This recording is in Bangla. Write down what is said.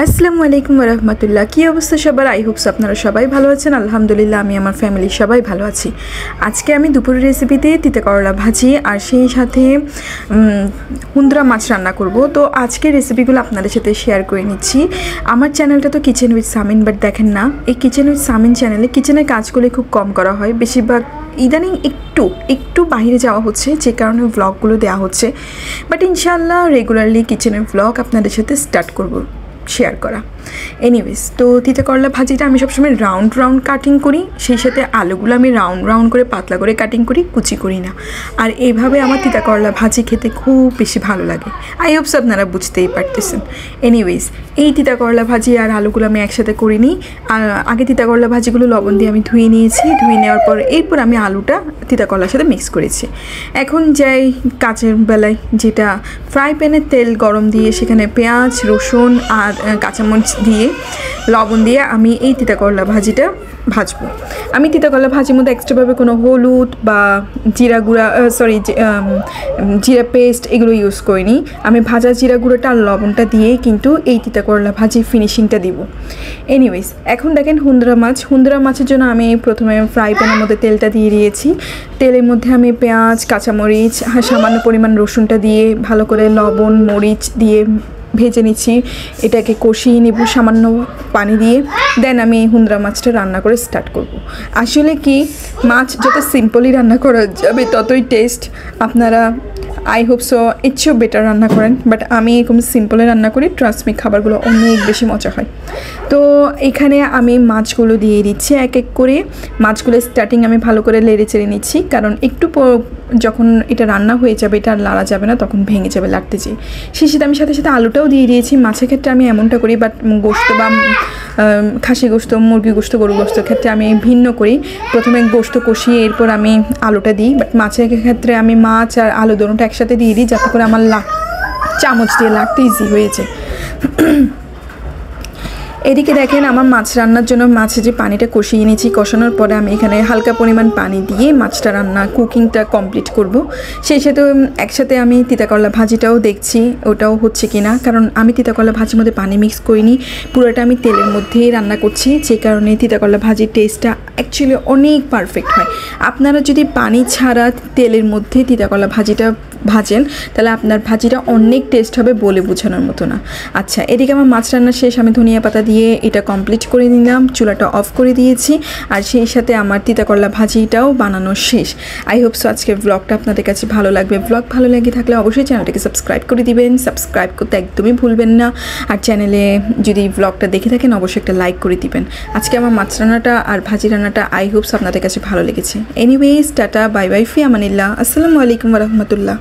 আসসালামু আলাইকুম রহমতুল্লাহ। কী অবস্থা সবার? আই হোপস আপনারা সবাই ভালো আছেন। আলহামদুলিল্লাহ আমি আমার ফ্যামিলির সবাই ভালো আছি। আজকে আমি দুপুরের রেসিপিতে তিতা করলা ভাজি আর সেই সাথে হুন্দ্রা মাছ রান্না করব। তো আজকের রেসিপিগুলো আপনাদের সাথে শেয়ার করে নিচ্ছি। আমার চ্যানেলটা তো কিচেন উইথ সামিন, বাট দেখেন না, এই কিচেন উইথ সামিন চ্যানেলে কিচেনের কাজগুলো খুব কম করা হয়। বেশিরভাগ ইদানিং একটু বাইরে যাওয়া হচ্ছে, যে কারণে ব্লগগুলো দেওয়া হচ্ছে। বাট ইনশাআল্লাহ রেগুলারলি কিচেনের ব্লগ আপনাদের সাথে স্টার্ট করব শেয়ার করা। এনিওয়েজ, তো তিতা করলা ভাজিটা আমি সবসময় রাউন্ড কাটিং করি, সেই সাথে আলুগুলো আমি রাউন্ড করে পাতলা করে কাটিং করি, কুচি করি না। আর এইভাবে আমার তিতা করলা ভাজি খেতে খুব বেশি ভালো লাগে। আই হোপস আপনারা বুঝতেই পারতেছেন। এনিওয়েজ, এই তিতা করলা ভাজি আর আলুগুলো আমি একসাথে করিনি। আর আগে তিতা করলা ভাজিগুলো লবণ দিয়ে আমি ধুয়ে নিয়েছি। ধুয়ে নেওয়ার পর এরপর আমি আলুটা তিতা করলার সাথে মিক্স করেছি। এখন যাই কাজের বেলায়, যেটা ফ্রাই প্যানে তেল গরম দিয়ে সেখানে পেঁয়াজ, রসুন আর কাঁচামরিচ দিয়ে লবণ দিয়ে আমি এই তিতা করলা ভাজিটা ভাজবো। আমি তিতা করলা ভাজির মধ্যে এক্সট্রাভাবে কোনো হলুদ বা জিরা গুঁড়া জিরা পেস্ট এগুলো ইউজ করিনি। আমি ভাজা জিরা গুঁড়োটা আর লবণটা দিয়েই কিন্তু এই তিতা করলা ভাজির ফিনিশিংটা দিব। এনিওয়েজ, এখন দেখেন হুন্দ্রা মাছের জন্য আমি প্রথমে ফ্রাই প্যানের মধ্যে তেলটা দিয়ে দিয়েছি। তেলের মধ্যে আমি পেঁয়াজ, কাঁচামরিচ, সামান্য পরিমাণ রসুনটা দিয়ে ভালো করে লবণ মরিচ দিয়ে ভেজে নিচ্ছি। এটাকে কষিয়ে নেব সামান্য পানি দিয়ে। দেন আমি হুন্দ্রা মাছটা রান্না করে স্টার্ট করব। আসলে কি, মাছ যত সিম্পলি রান্না করা যাবে ততই টেস্ট। আপনারা আই হোপ সো ইচ্ছেও বেটার রান্না করেন, বাট আমি এরকম সিম্পলে রান্না করি। ট্রাস্ট মি, খাবারগুলো অনেক বেশি মজা হয়। তো এখানে আমি মাছগুলো দিয়ে দিচ্ছি এক এক করে। মাছগুলো স্টার্টিং আমি ভালো করে লেড়ে চেড়ে নিচ্ছি, কারণ একটু যখন এটা রান্না হয়ে যাবে এটা আর লাড়া যাবে না, তখন ভেঙে যাবে লাগতে যেয়ে। সেই সাথে আমি সাথে আলুটাও দিয়ে দিয়েছি। মাছের ক্ষেত্রে আমি এমনটা করি, বাট গোস্ত বা খাসি গোস্ত, মুরগি গোস্ত, গরু গোস্তের ক্ষেত্রে আমি ভিন্ন করি। প্রথমে গোস্ত কষিয়ে এরপর আমি আলুটা দিই, বাট মাছের ক্ষেত্রে আমি মাছ আর আলু দুটোটা একসাথে দিয়ে দিই, যাতে করে আমার চামচ দিয়ে লাগতে ইজি হয়েছে। এদিকে দেখেন, আমার মাছ রান্নার জন্য মাছে যে পানিটা কষিয়ে নিয়েছি, কষানোর পরে আমি এখানে হালকা পরিমাণ পানি দিয়ে মাছটা কুকিংটা কমপ্লিট করব। সেই সাথে একসাথে আমি তিতা করলা ভাজিটাও দেখছি ওটাও হচ্ছে কিনা, কারণ আমি তিতা করলা ভাজির মধ্যে পানি মিক্স করিনি, পুরোটা আমি তেলের মধ্যেই রান্না করছি, যে কারণে তিতা করলা ভাজির টেস্টটা অ্যাকচুয়ালি অনেক পারফেক্ট হয়। আপনারা যদি পানি ছাড়া তেলের মধ্যে তিতা করলা ভাজিটা ভাজেন, তাহলে আপনার ভাজিটা অনেক টেস্ট হবে, বলে বোঝানোর মতো না। আচ্ছা, এদিকে আমার মাছ রান্না শেষ। আমি ধনিয়া পাতা দিয়ে এটা কমপ্লিট করে নিলাম, চুলাটা অফ করে দিয়েছি। আর সেই সাথে আমার তিতা করলা ভাজিটাও বানানো শেষ। আই হোপ সো আজকের ব্লগটা আপনাদের কাছে ভালো লাগবে। ব্লগ ভালো লেগে থাকলে অবশ্যই চ্যানেলটাকে সাবস্ক্রাইব করে দিবেন। সাবস্ক্রাইব করতে একদমই ভুলবেন না। আর চ্যানেলে যদি ব্লগটা দেখে থাকেন অবশ্যই একটা লাইক করে দিবেন। আজকে আমার মাছ রান্নাটা আর ভাজি রান্নাটা আই হোপস আপনাদের কাছে ভালো লেগেছে। এনিওয়েজ, টাটা, বাই বাই, ফি আমানিল্লাহ। আসসালামু আলাইকুম রহমতুল্লাহ।